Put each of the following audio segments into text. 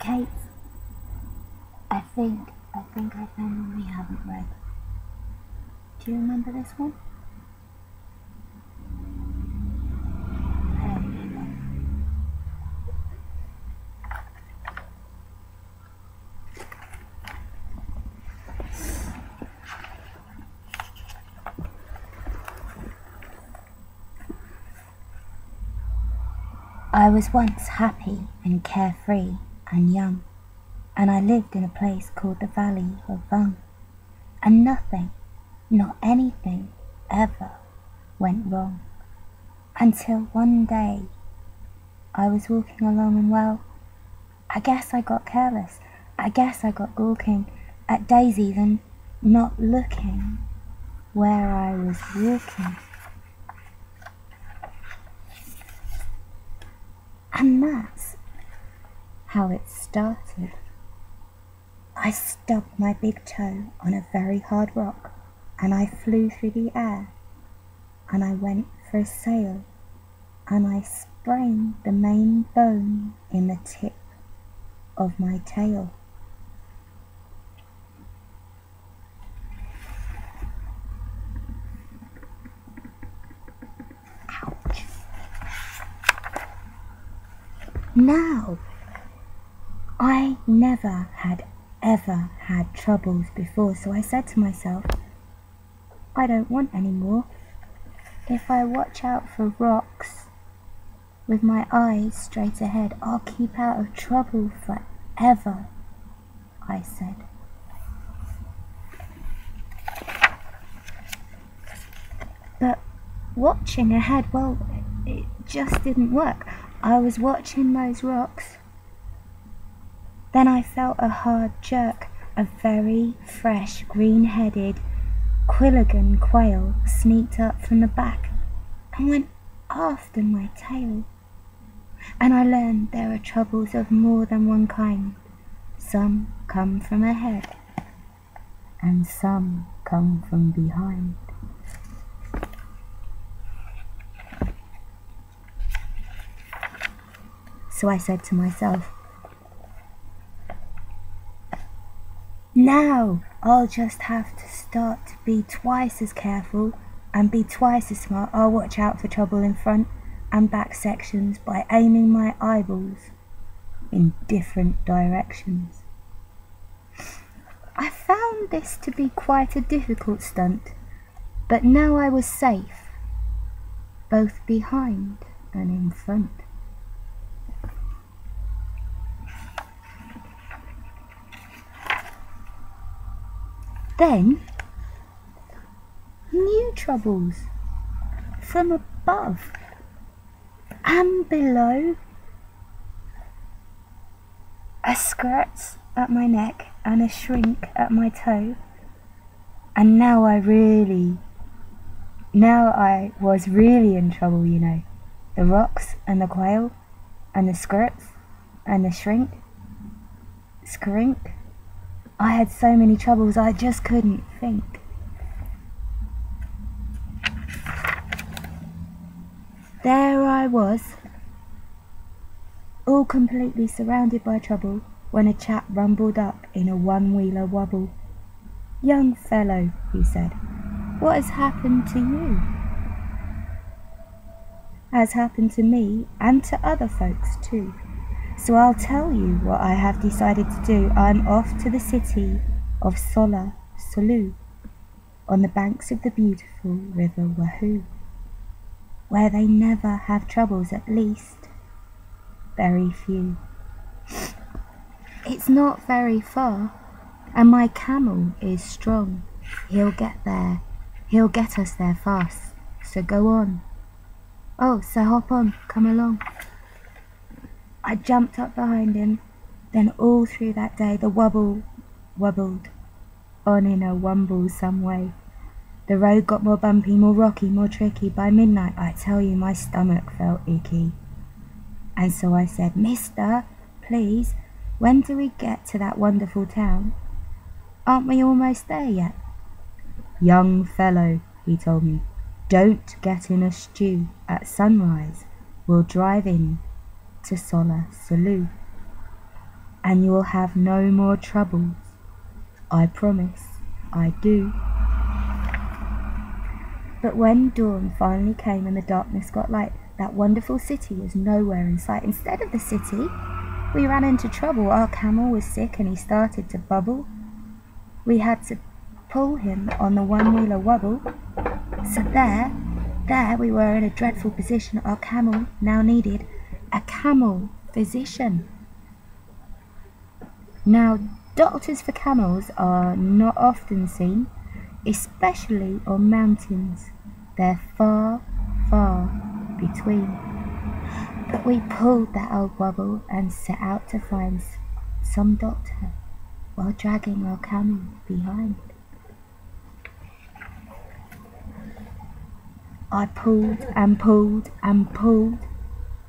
Kate, I think I found one we haven't read. Do you remember this one? There you go. I was once happy and carefree and young, and I lived in a place called the Valley of Vung, and nothing, not anything, ever went wrong, until one day I was walking along and, well, I guess I got careless. I guess I got gawking at daisies and not looking where I was walking. And that's how it started. I stubbed my big toe on a very hard rock, and I flew through the air, and I went for a sail, and I sprained the main bone in the tip of my tail. Ouch. Now, I never had ever had troubles before, so I said to myself, I don't want any more. If I watch out for rocks with my eyes straight ahead, I'll keep out of trouble forever, I said. But watching ahead, well, it just didn't work. I was watching those rocks. Then I felt a hard jerk. A very fresh, green-headed Quilligan quail sneaked up from the back and went after my tail. And I learned there are troubles of more than one kind. Some come from ahead, and some come from behind. So I said to myself, now I'll just have to start to be twice as careful and be twice as smart. I'll watch out for trouble in front and back sections by aiming my eyeballs in different directions. I found this to be quite a difficult stunt, but now I was safe, both behind and in front. Then, new troubles from above and below. A skirt at my neck and a shrink at my toe. And now I was really in trouble, you know. The rocks and the quail and the skirts and the shrink. I had so many troubles I just couldn't think. There I was, all completely surrounded by trouble, when a chap rumbled up in a one-wheeler wobble. "Young fellow," he said, "what has happened to you?" "Has happened to me and to other folks too. So I'll tell you what I have decided to do. I'm off to the city of Sola Solu, on the banks of the beautiful river Wahoo, where they never have troubles, at least very few. It's not very far, and my camel is strong. He'll get us there fast, so go on. Oh, so hop on, come along." I jumped up behind him. Then all through that day the wobbled on in a wumble some way. The road got more bumpy, more rocky, more tricky. By midnight, I tell you, my stomach felt icky. And so I said, "Mister, please, when do we get to that wonderful town? Aren't we almost there yet?" "Young fellow," he told me, "don't get in a stew. At sunrise, we'll drive in to Sola Solu." and you will have no more troubles. I promise, I do. But when dawn finally came and the darkness got light, that wonderful city was nowhere in sight. Instead of the city, we ran into trouble. Our camel was sick and he started to bubble. We had to pull him on the one-wheeler wobble. So there we were in a dreadful position. Our camel now needed a camel physician. Now, doctors for camels are not often seen, especially on mountains. They're far, far between. But we pulled that old wobble and set out to find some doctor while dragging our camel behind. I pulled and pulled and pulled.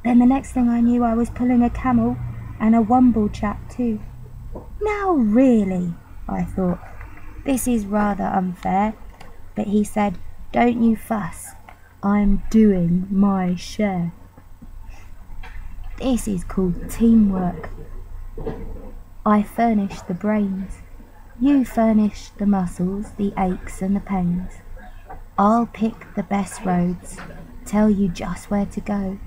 Then the next thing I knew, I was pulling a camel and a womble chap too. Now really, I thought, this is rather unfair. But he said, don't you fuss, I'm doing my share. This is called teamwork. I furnish the brains. You furnish the muscles, the aches and the pains. I'll pick the best roads, tell you just where to go,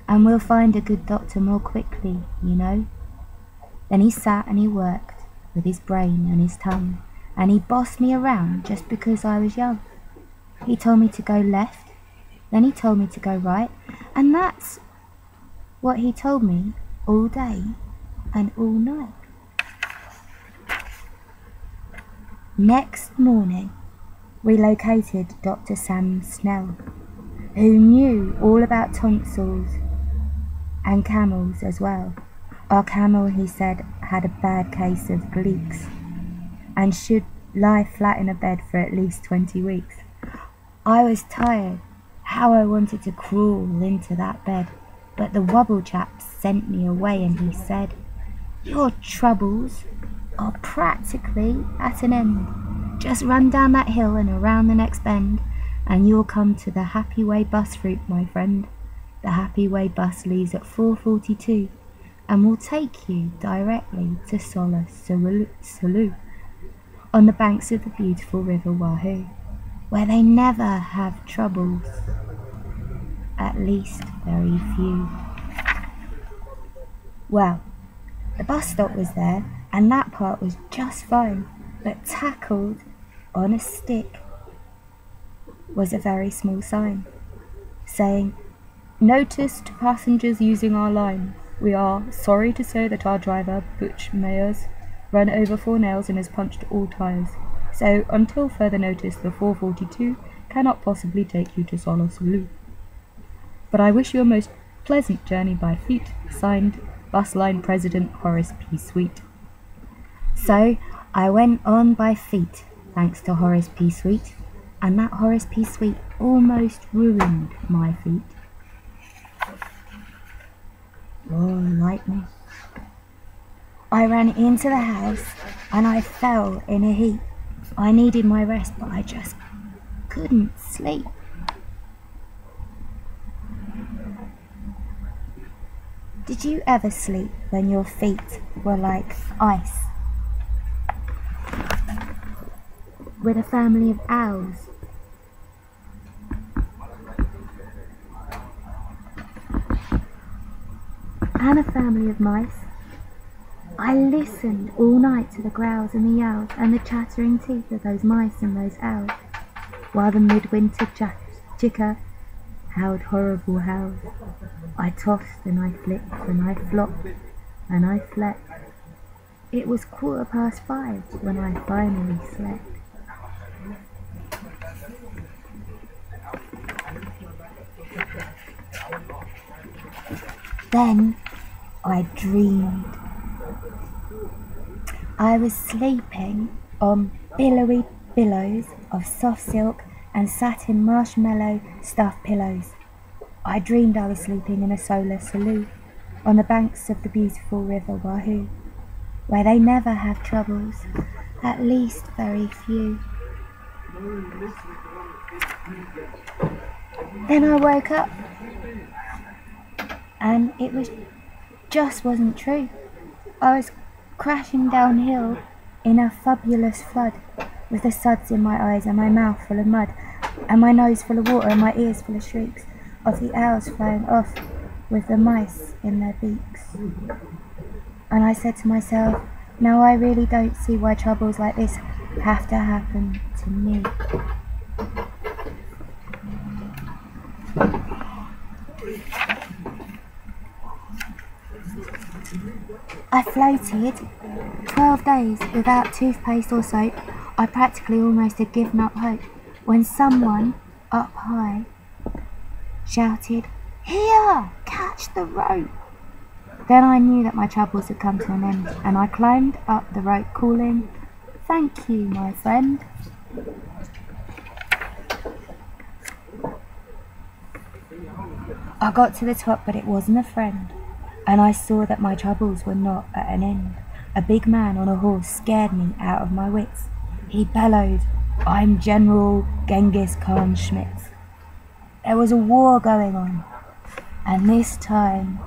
and we'll find a good doctor more quickly, you know. Then he sat and he worked with his brain and his tongue, and he bossed me around just because I was young. He told me to go left, then he told me to go right, and that's what he told me all day and all night. Next morning, we located Dr. Sam Snell, who knew all about tonsils and camels as well. Our camel, he said, had a bad case of leaks and should lie flat in a bed for at least 20 weeks. I was tired. How I wanted to crawl into that bed, but the wobble chap sent me away and he said, your troubles are practically at an end. Just run down that hill and around the next bend, and you'll come to the Happy Way bus route, my friend. The Happy Way bus leaves at 4:42 and will take you directly to Solu, on the banks of the beautiful River Wahoo, where they never have troubles, at least very few. Well, the bus stop was there, and that part was just fine, but tackled on a stick was a very small sign saying, notice to passengers using our line. We are sorry to say that our driver, Butch Mayers, ran over 4 nails and has punched all tyres. So until further notice, the 442 cannot possibly take you to Solu. But I wish you a most pleasant journey by feet. Signed, Bus Line President Horace P. Sweet. So I went on by feet, thanks to Horace P. Sweet, and that Horace P. Sweet almost ruined my feet. Oh, lightning. I ran into the house and I fell in a heap. I needed my rest, but I just couldn't sleep. Did you ever sleep when your feet were like ice? With a family of owls? And a family of mice? I listened all night to the growls and the yowls and the chattering teeth of those mice and those owls, while the midwinter chicker howled horrible howls. I tossed and I flipped and I flopped and I slept. It was 5:15 when I finally slept. Then I dreamed. I was sleeping on billowy billows of soft silk and satin marshmallow stuffed pillows. I dreamed I was sleeping in a solar saloon on the banks of the beautiful River Wahoo, where they never have troubles, at least very few. Then I woke up and it just wasn't true. I was crashing downhill in a fabulous flood, with the suds in my eyes and my mouth full of mud, and my nose full of water and my ears full of shrieks of the owls flying off with the mice in their beaks. And I said to myself, now I really don't see why troubles like this have to happen to me. I floated 12 days without toothpaste or soap. I practically almost had given up hope when someone up high shouted, "Here! Catch the rope!" Then I knew that my troubles had come to an end, and I climbed up the rope calling, "Thank you, my friend." I got to the top, but it wasn't a friend, and I saw that my troubles were not at an end. A big man on a horse scared me out of my wits. He bellowed, "I'm General Genghis Khan Schmitz." There was a war going on, and this time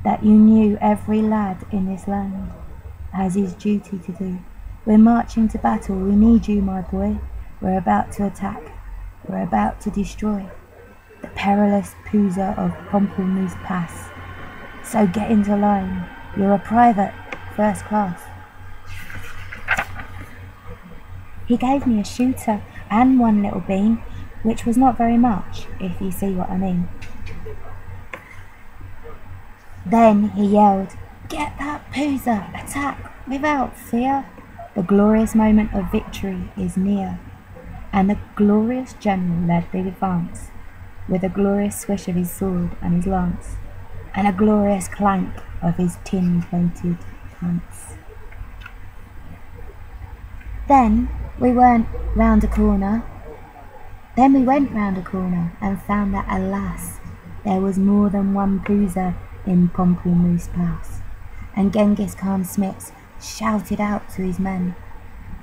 that you knew every lad in this land has his duty to do. We're marching to battle, we need you, my boy. We're about to attack, we're about to destroy the perilous Pooza of Pomplamoose Pass. So get into line, you're a private, first class. He gave me a shooter and one little bean, which was not very much, if you see what I mean. Then he yelled, "Get that Pooza! Attack without fear! The glorious moment of victory is near." And the glorious general led the advance, with a glorious swish of his sword and his lance, and a glorious clank of his tin-plated pants. Then we went round a corner. Then we went round a corner and found that, alas, there was more than one Pooza in Pomplamoose Pass, and Genghis Khan Schmitz shouted out to his men,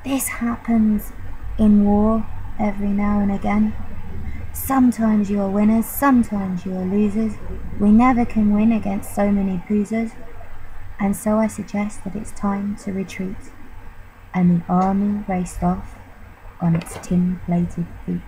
"This happens in war every now and again. Sometimes you're winners, sometimes you're losers. We never can win against so many Poozas, and so I suggest that it's time to retreat." And the army raced off on its tin-plated feet.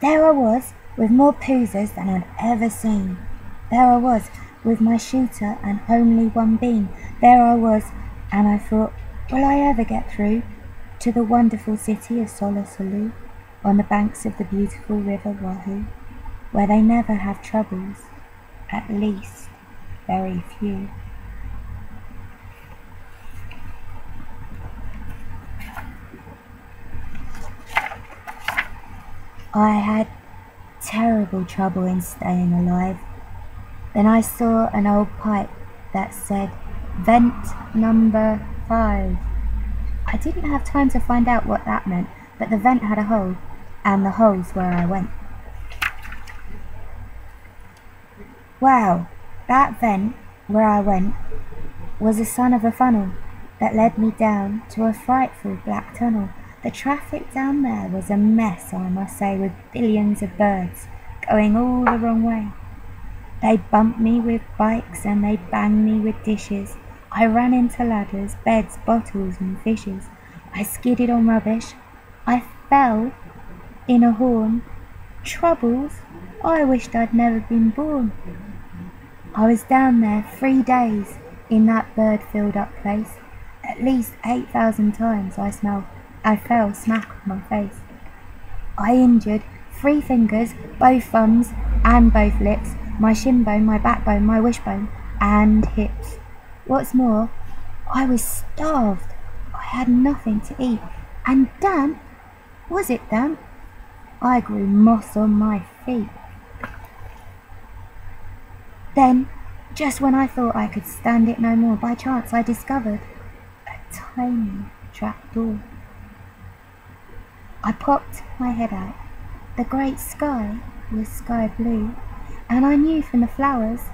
There I was, with more Poozas than I'd ever seen. There I was, with my shooter and only one bean. There I was, and I thought, will I ever get through to the wonderful city of Solosalu, on the banks of the beautiful river Wahoo, where they never have troubles, at least very few. I had terrible trouble in staying alive. Then I saw an old pipe that said, "Vent number 5. I didn't have time to find out what that meant, but the vent had a hole, and the hole's where I went. Wow, that vent where I went was the son of a funnel that led me down to a frightful black tunnel. The traffic down there was a mess, I must say, with billions of birds going all the wrong way. They bumped me with bikes and they banged me with dishes. I ran into ladders, beds, bottles and fishes. I skidded on rubbish. I fell in a horn. Troubles? I wished I'd never been born. I was down there 3 days in that bird-filled up place. At least 8,000 times I fell smack on my face. I injured 3 fingers, both thumbs and both lips, my shin bone, my backbone, my wishbone and hips. What's more, I was starved. I had nothing to eat. And damp? Was it damp? I grew moss on my feet. Then, just when I thought I could stand it no more, by chance I discovered a tiny trapdoor. I popped my head out. The great sky was sky blue, and I knew from the flowers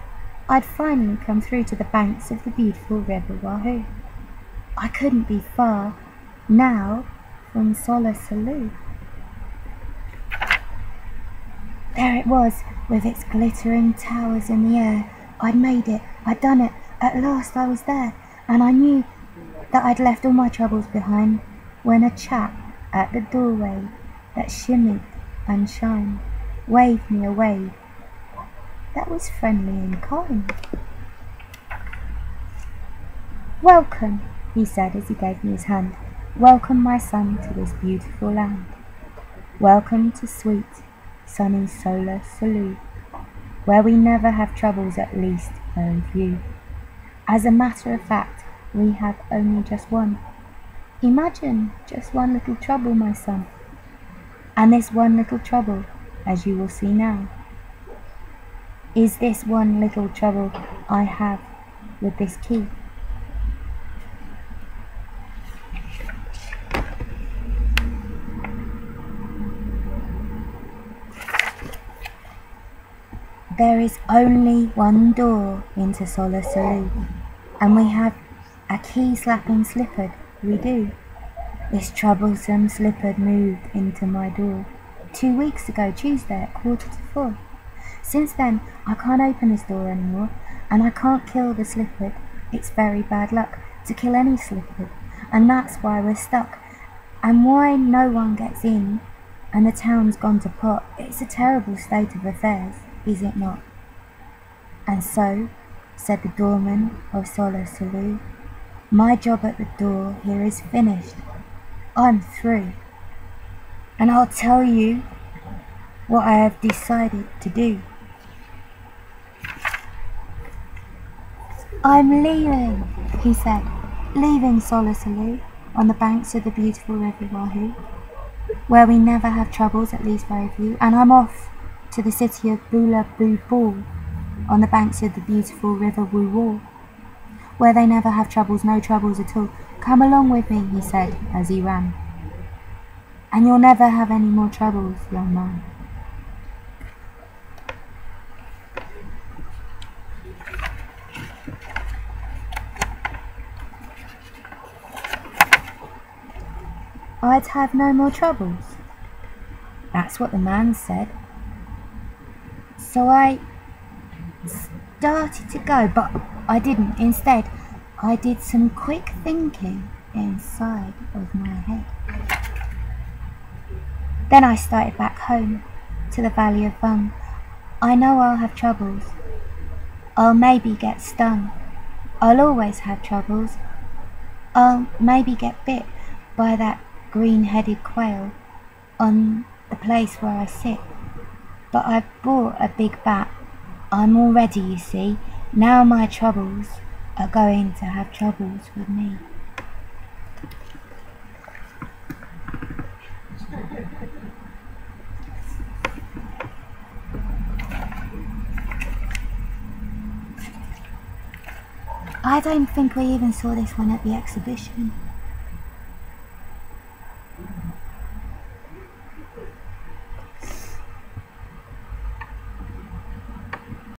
I'd finally come through to the banks of the beautiful river Wahoo. I couldn't be far now from Solar Salou. There it was, with its glittering towers in the air. I'd made it, I'd done it, at last I was there, and I knew that I'd left all my troubles behind, when a chap at the doorway that shimmered and shined waved me a wave that was friendly and kind. "Welcome," he said as he gave me his hand. "Welcome, my son, to this beautiful land. Welcome to sweet, sunny Solar Salou, where we never have troubles, at least very few. As a matter of fact, we have only just one. Imagine just one little trouble, my son. And this one little trouble, as you will see now, is this one little trouble I have with this key. There is only one door into Solar Salou, and we have a key-slapping slipper, we do. This troublesome slipper moved into my door 2 weeks ago, Tuesday at 3:45. Since then, I can't open this door anymore, and I can't kill the slipper. It's very bad luck to kill any slipper, and that's why we're stuck, and why no one gets in, and the town's gone to pot. It's a terrible state of affairs, is it not? And so, said the doorman of Solar Salou, my job at the door here is finished. I'm through. And I'll tell you what I have decided to do. I'm leaving, he said, leaving Solar Salou on the banks of the beautiful River Wahoo, where we never have troubles, at least very few, and I'm off to the city of Bula Boo Ball, on the banks of the beautiful River Woo Wall, where they never have troubles, no troubles at all. Come along with me, he said as he ran, and you'll never have any more troubles, young man. I'd have no more troubles. That's what the man said. So I started to go, but I didn't. Instead, I did some quick thinking inside of my head. Then I started back home to the Valley of Vung. I know I'll have troubles. I'll maybe get stung. I'll always have troubles. I'll maybe get bit by that green-headed quail on the place where I sit. But I've bought a big bat. I'm all ready, you see. Now my troubles are going to have troubles with me. I don't think we even saw this one at the exhibition.